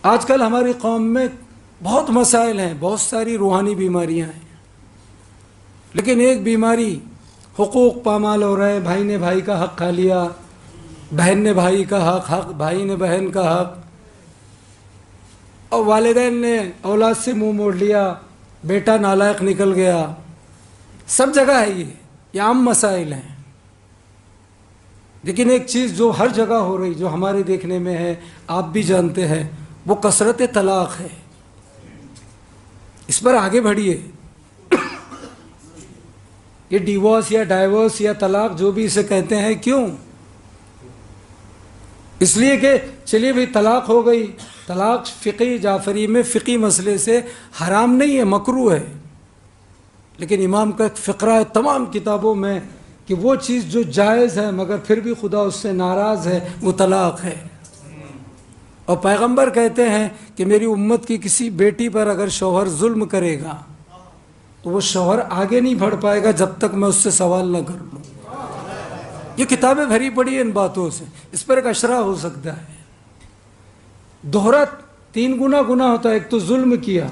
آج کل ہماری قوم میں بہت مسائل ہیں، بہت ساری روحانی بیماریاں ہیں، لیکن ایک بیماری حقوق پامال ہو رہے ہیں۔ بھائی نے بھائی کا حق کھا لیا، بہن نے بھائی کا حق بھائی نے بہن کا حق، اور والدین نے اولاد سے منہ موڑ لیا، بیٹا نالائق نکل گیا۔ سب جگہ ہے، یہ عام مسائل ہیں۔ لیکن ایک چیز جو ہر جگہ ہو رہی، جو ہمارے دیکھنے میں ہے، آپ بھی جانتے ہیں، وہ کثرت طلاق ہے۔ اس پر آگے بڑھیے۔ یہ ڈیورس یا ڈائیورس یا طلاق جو بھی اسے کہتے ہیں، کیوں؟ اس لیے کہ چلیے بھئی طلاق ہو گئی، طلاق فقی جعفری میں فقی مسئلے سے حرام نہیں ہے، مکروہ ہے، لیکن امام کا ایک فقرہ ہے تمام کتابوں میں کہ وہ چیز جو جائز ہے مگر پھر بھی خدا اس سے ناراض ہے، وہ طلاق ہے۔ اور پیغمبر کہتے ہیں کہ میری امت کی کسی بیٹی پر اگر شوہر ظلم کرے گا تو وہ شوہر آگے نہیں بڑھ پائے گا جب تک میں اس سے سوال نہ کر لوں۔ یہ کتابیں بھری پڑی ہیں ان باتوں سے، اس پر ایک اشرا ہو سکتا ہے۔ دوہرا 3 گنا گناہ ہوتا ہے۔ ایک تو ظلم کیا،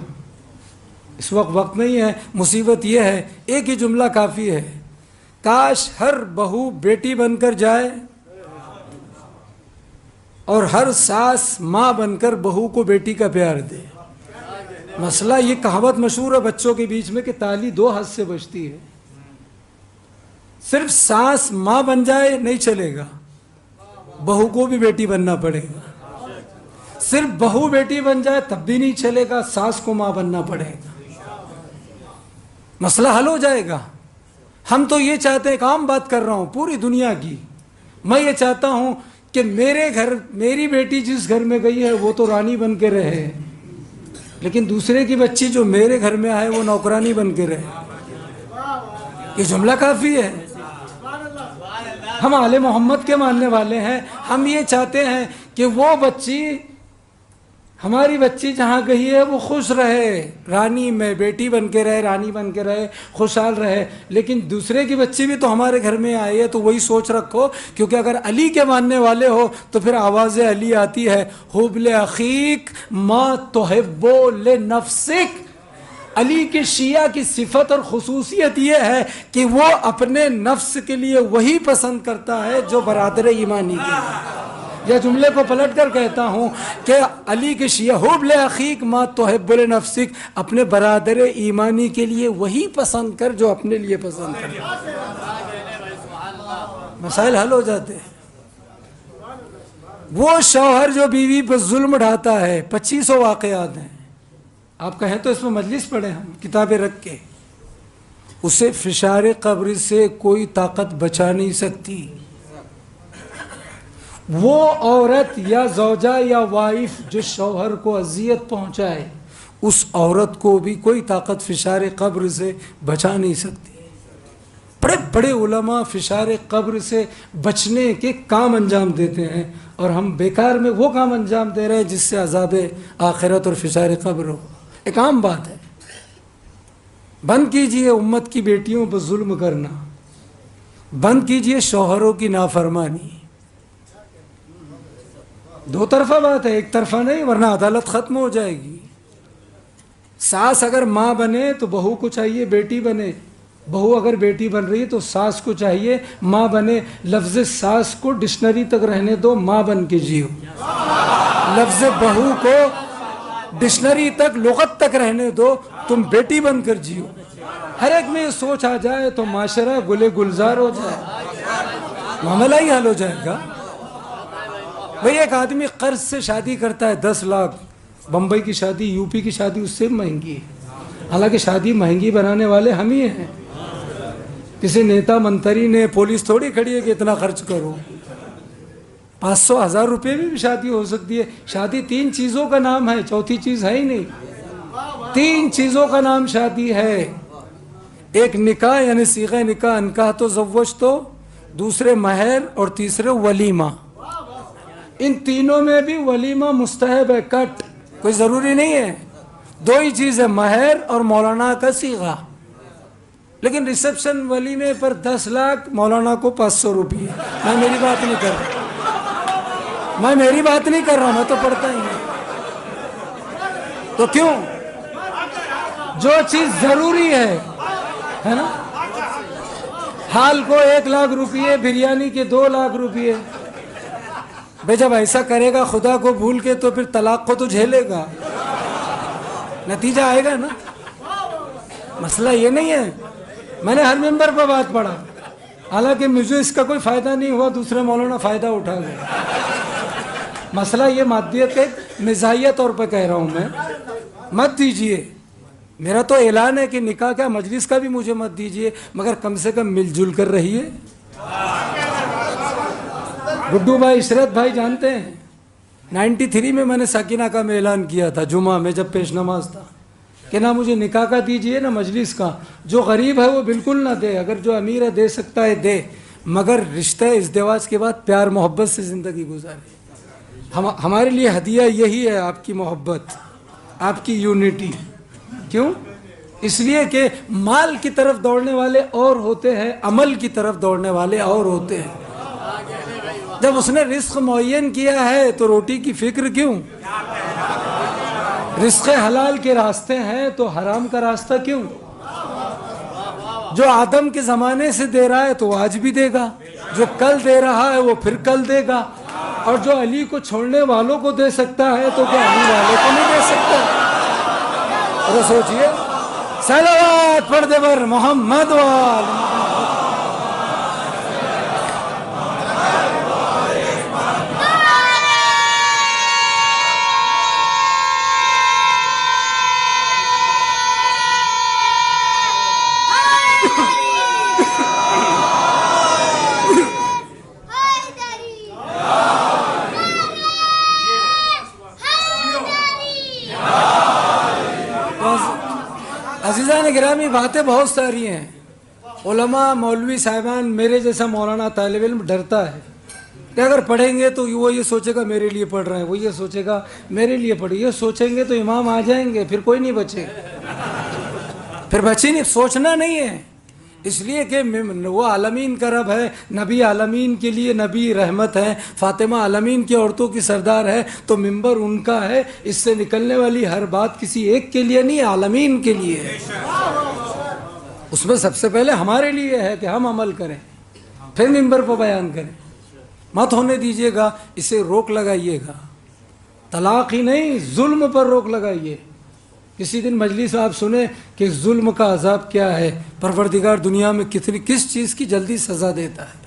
اس وقت نہیں ہے، مصیبت یہ ہے، ایک ہی جملہ کافی ہے، کاش ہر بہو بیٹی بن کر جائے اور ہر ساس ماں بن کر بہو کو بیٹی کا پیار دے۔ مسئلہ یہ کہاوت مشہور ہے بچوں کے بیچ میں کہ تالی 2 ہاتھ سے بجتی ہے۔ صرف ساس ماں بن جائے نہیں چلے گا، بہو کو بھی بیٹی بننا پڑے گا۔ صرف بہو بیٹی بن جائے تب بھی نہیں چلے گا، ساس کو ماں بننا پڑے گا۔ مسئلہ حل ہو جائے گا۔ ہم تو یہ چاہتے ہیں، ایک عام بات کر رہا ہوں پوری دنیا کی، میں یہ چاہتا ہوں کہ میرے گھر میری بیٹی جس گھر میں گئی ہے وہ تو رانی بن کے رہے، لیکن دوسرے کی بچی جو میرے گھر میں آئے وہ نوکرانی بن کے رہے۔ یہ جملہ کافی ہے۔ ہم آل محمد کے ماننے والے ہیں، ہم یہ چاہتے ہیں کہ وہ بچی، ہماری بچی جہاں گئی ہے وہ خوش رہے، رانی میں بیٹی بن کے رہے، رانی بن کے رہے، خوشحال رہے۔ لیکن دوسرے کی بچی بھی تو ہمارے گھر میں آئی ہے، تو وہی سوچ رکھو، کیونکہ اگر علی کے ماننے والے ہو تو پھر آواز علی آتی ہے، حب لأخیک ما تحب لنفسک۔ علی کے شیعہ کی صفت اور خصوصیت یہ ہے کہ وہ اپنے نفس کے لیے وہی پسند کرتا ہے جو برادر ایمانی کے لیے۔ یا جملے کو پلٹ کر کہتا ہوں کہ علی کے شیعہ حب لأخیک ما تحب لنفسک، اپنے برادر ایمانی کے لیے وہی پسند کر جو اپنے لیے پسند کر۔ مسائل حل ہو جاتے ہیں۔ وہ شوہر جو بیوی پر ظلم ڈھاتا ہے، 2500 واقعات ہیں، آپ کہیں تو اس میں مجلس پڑھیں ہم کتابیں رکھ کے، اسے فشار قبر سے کوئی طاقت بچا نہیں سکتی۔ وہ عورت یا زوجہ یا وائف جو شوہر کو اذیت پہنچائے، اس عورت کو بھی کوئی طاقت فشار قبر سے بچا نہیں سکتی۔ بڑے بڑے علماء فشار قبر سے بچنے کے کام انجام دیتے ہیں، اور ہم بیکار میں وہ کام انجام دے رہے ہیں جس سے عذاب آخرت اور فشار قبر ہو۔ ایک عام بات ہے، بند کیجئے امت کی بیٹیوں پر ظلم کرنا، بند کیجئے شوہروں کی نافرمانی۔ 2 طرفہ بات ہے، ایک طرفہ نہیں، ورنہ عدالت ختم ہو جائے گی۔ ساس اگر ماں بنے تو بہو کو چاہیے بیٹی بنے، بہو اگر بیٹی بن رہی تو ساس کو چاہیے ماں بنے۔ لفظ ساس کو ڈکشنری تک رہنے دو، ماں بن کے جیو۔ لفظ بہو کو ڈکشنری تک، لغت تک رہنے دو، تم بیٹی بن کر جیو۔ ہر ایک میں یہ سوچ آ جائے تو معاشرہ گلے گلزار ہو جائے، معاملہ ہی حل ہو جائے گا۔ بھئی ایک آدمی قرض سے شادی کرتا ہے 10 لاکھ، بمبئی کی شادی، یو پی کی شادی اس سے مہنگی ہے، حالانکہ شادی مہنگی بنانے والے ہم ہی ہیں۔ کسی نیتا منتری نے، پولیس تھوڑی کھڑی ہے کہ اتنا خرچ کرو۔ 500-1000 روپے میں بھی شادی ہو سکتی ہے۔ شادی 3 چیزوں کا نام ہے، چوتھی چیز ہے ہی نہیں۔ 3 چیزوں کا نام شادی ہے۔ ایک نکاح یعنی صیغہ نکاح، انکاح تو زوج تو، دوسرے مہر، اور تیسرے ولیمہ۔ ان تینوں میں بھی ولیمہ مستحب ہے، کٹ، کوئی ضروری نہیں ہے۔ 2 ہی چیز ہے، مہر اور مولانا کا صیغہ۔ لیکن ریسپشن ولیمے پر 10 لاکھ، مولانا کو 500 روپیے۔ میں میری بات نہیں کر رہا، میں تو پڑھتا ہی نہیں۔ تو کیوں؟ جو چیز ضروری ہے نا، حال کو 1 لاکھ روپیے، بریانی کے 2 لاکھ روپیے، بھائی جب ایسا کرے گا خدا کو بھول کے تو پھر طلاق کو تو جھیلے گا، نتیجہ آئے گا نا۔ مسئلہ یہ نہیں ہے، میں نے ہر ممبر پر بات پڑھا، حالانکہ مجھے اس کا کوئی فائدہ نہیں ہوا، دوسرے مولانا فائدہ اٹھا گئے۔ مسئلہ یہ مادیت کے مزاحیہ طور پہ کہہ رہا ہوں میں، مت دیجئے، میرا تو اعلان ہے کہ نکاح کا مجلس کا بھی مجھے مت دیجئے، مگر کم سے کم مل جل کر رہیے۔ گڈو بھائی، عشرت بھائی جانتے ہیں 93 میں نے ساکینہ کا میں اعلان کیا تھا، جمعہ میں جب پیش نماز تھا، کہ نہ مجھے نکاح کا دیجئے نہ مجلس کا، جو غریب ہے وہ بالکل نہ دے، اگر جو امیر ہے دے سکتا ہے دے، مگر رشتہ ازدواج کے بعد پیار محبت سے زندگی گزارے۔ ہمارے لیے ہدیہ یہی ہے، آپ کی محبت، آپ کی یونٹی۔ کیوں؟ اس لیے کہ مال کی طرف دوڑنے والے اور ہوتے ہیں، عمل کی طرف دوڑنے والے اور ہوتے ہیں۔ جب اس نے رزق معین کیا ہے تو روٹی کی فکر کیوں؟ رزق حلال کے راستے ہیں تو حرام کا راستہ کیوں؟ جو آدم کے زمانے سے دے رہا ہے تو آج بھی دے گا، جو کل دے رہا ہے وہ پھر کل دے گا، اور جو علی کو چھوڑنے والوں کو دے سکتا ہے تو کیا علی والوں کو نہیں دے سکتا؟ اور سوچئے، صلوات پڑھ دے بر محمد وال عزیزان گرامی، باتیں بہت ساری ہیں۔ علماء، مولوی صاحبان، میرے جیسا مولانا طالب علم ڈرتا ہے کہ اگر پڑھیں گے تو وہ یہ سوچے گا میرے لیے پڑھ رہے ہیں، وہ یہ سوچے گا میرے لیے پڑھے، یہ سوچیں گے تو امام آ جائیں گے، پھر کوئی نہیں بچے، پھر بچے نہیں، سوچنا نہیں ہے۔ اس لیے کہ وہ عالمین کا رب ہے، نبی عالمین کے لیے نبی رحمت ہے، فاطمہ عالمین کی عورتوں کی سردار ہے، تو ممبر ان کا ہے، اس سے نکلنے والی ہر بات کسی ایک کے لیے نہیں، عالمین کے لیے ہے۔ اس میں سب سے پہلے ہمارے لیے ہے کہ ہم عمل کریں، پھر ممبر پر بیان کریں۔ مت ہونے دیجیے گا، اسے روک لگائیے گا، طلاق ہی نہیں ظلم پر روک لگائیے۔ کسی دن مجلس آپ سنیں کہ ظلم کا عذاب کیا ہے، پروردگار دنیا میں کس چیز کی جلدی سزا دیتا ہے۔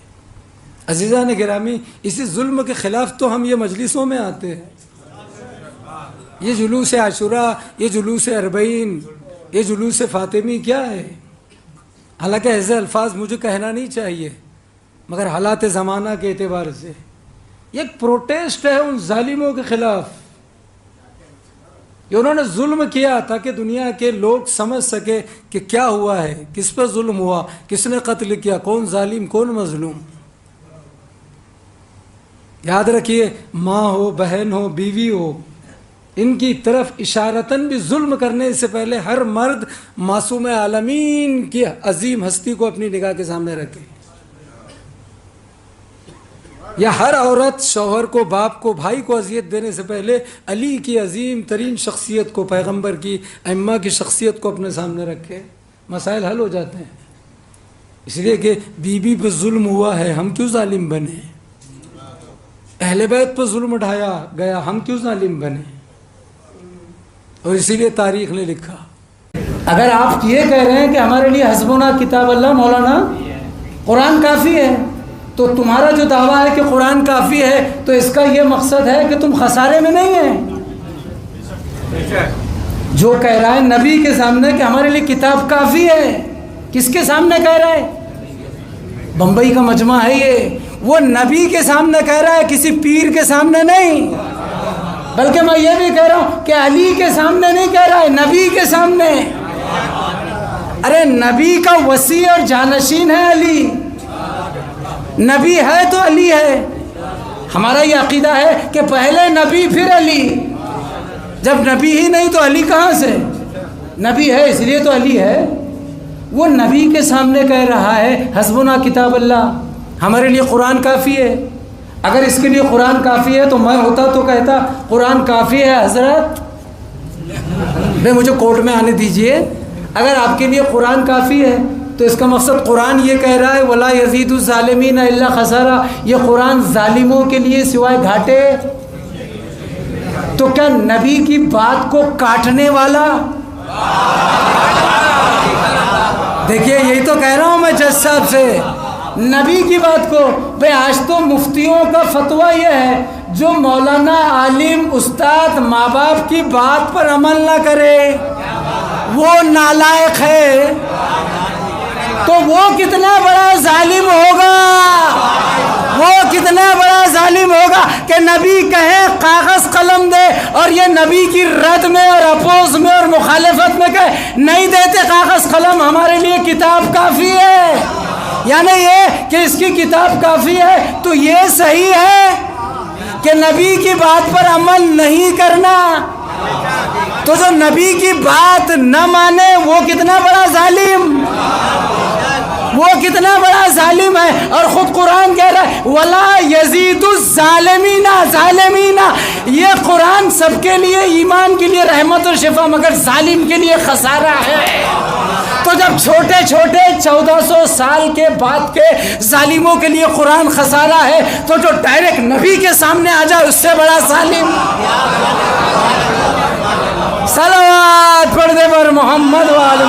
عزیزان گرامی، اسی ظلم کے خلاف تو ہم یہ مجلسوں میں آتے ہیں۔ یہ جلوس عاشوراء، یہ جلوس اربعین، یہ جلوس فاطمی کیا ہے؟ حالانکہ ایسے الفاظ مجھے کہنا نہیں چاہیے، مگر حالات زمانہ کے اعتبار سے یہ ایک پروٹیسٹ ہے ان ظالموں کے خلاف کہ انہوں نے ظلم کیا، تاکہ دنیا کے لوگ سمجھ سکے کہ کیا ہوا ہے، کس پر ظلم ہوا، کس نے قتل کیا، کون ظالم کون مظلوم۔ یاد رکھیے، ماں ہو، بہن ہو، بیوی ہو، ان کی طرف اشارتاً بھی ظلم کرنے سے پہلے ہر مرد معصوم عالمین کی عظیم ہستی کو اپنی نگاہ کے سامنے رکھے، یا ہر عورت شوہر کو، باپ کو، بھائی کو اذیت دینے سے پہلے علی کی عظیم ترین شخصیت کو، پیغمبر کی، ائمہ کی شخصیت کو اپنے سامنے رکھے، مسائل حل ہو جاتے ہیں۔ اس لیے کہ بیوی پہ ظلم ہوا ہے، ہم کیوں ظالم بنے؟ اہل بیت پہ ظلم اٹھایا گیا، ہم کیوں ظالم بنے؟ اور اسی لیے تاریخ نے لکھا۔ اگر آپ یہ کہہ رہے ہیں کہ ہمارے لیے حسبنا کتاب اللہ، مولانا قرآن کافی ہے، تو تمہارا جو دعویٰ ہے کہ قرآن کافی ہے، تو اس کا یہ مقصد ہے کہ تم خسارے میں نہیں ہیں۔ جو کہہ رہا ہے نبی کے سامنے کہ ہمارے لیے کتاب کافی ہے، کس کے سامنے کہہ رہا ہے؟ بمبئی کا مجمع ہے یہ، وہ نبی کے سامنے کہہ رہا ہے، کسی پیر کے سامنے نہیں۔ بلکہ میں یہ بھی کہہ رہا ہوں کہ علی کے سامنے نہیں کہہ رہا ہے، نبی کے سامنے۔ ارے نبی کا وصی اور جانشین ہے علی، نبی ہے تو علی ہے۔ ہمارا یہ عقیدہ ہے کہ پہلے نبی پھر علی، جب نبی ہی نہیں تو علی کہاں سے؟ نبی ہے اس لیے تو علی ہے۔ وہ نبی کے سامنے کہہ رہا ہے حسبنا کتاب اللہ، ہمارے لیے قرآن کافی ہے۔ اگر اس کے لیے قرآن کافی ہے تو میں ہوتا تو کہتا قرآن کافی ہے حضرت، بھائی مجھے کورٹ میں آنے دیجئے. اگر آپ کے لیے قرآن کافی ہے تو اس کا مقصد قرآن یہ کہہ رہا ہے وَلَا يَزِيدُ الظَّالِمِينَ إِلَّا خَسَارًا، یہ قرآن ظالموں کے لیے سوائے گھاٹے. تو کیا نبی کی بات کو کاٹنے والا، دیکھیے یہی تو کہہ رہا ہوں میں جج صاحب سے، نبی کی بات کو. بھئی آج تو مفتیوں کا فتویٰ یہ ہے جو مولانا عالم استاد ماں باپ کی بات پر عمل نہ کرے وہ نالائق ہے. تو وہ کتنا بڑا ظالم ہوگا، وہ کتنا بڑا ظالم ہوگا کہ نبی کہے کاغذ قلم دے اور یہ نبی کی رد میں اور اپوز میں اور مخالفت میں کہے نہیں دیتے کاغذ قلم، ہمارے لیے کتاب کافی ہے. یعنی یہ کہ اس کی کتاب کافی ہے تو یہ صحیح ہے کہ نبی کی بات پر عمل نہیں کرنا. تو جو نبی کی بات نہ مانے وہ کتنا بڑا ظالم، وہ کتنا بڑا ظالم ہے. اور خود قرآن کہہ رہا ہے وَلَا يَزِيدُ الظَّالِمِينَ ظالمین. یہ قرآن سب کے لیے ایمان کے لیے رحمت و شفا، مگر ظالم کے لیے خسارہ ہے. تو جب چھوٹے چھوٹے 1400 سال کے بعد کے ظالموں کے لیے قرآن خسارہ ہے تو جو ڈائریکٹ نبی کے سامنے آ جائے اس سے بڑا ظالم. صلوات پڑھ دے پر محمد وآل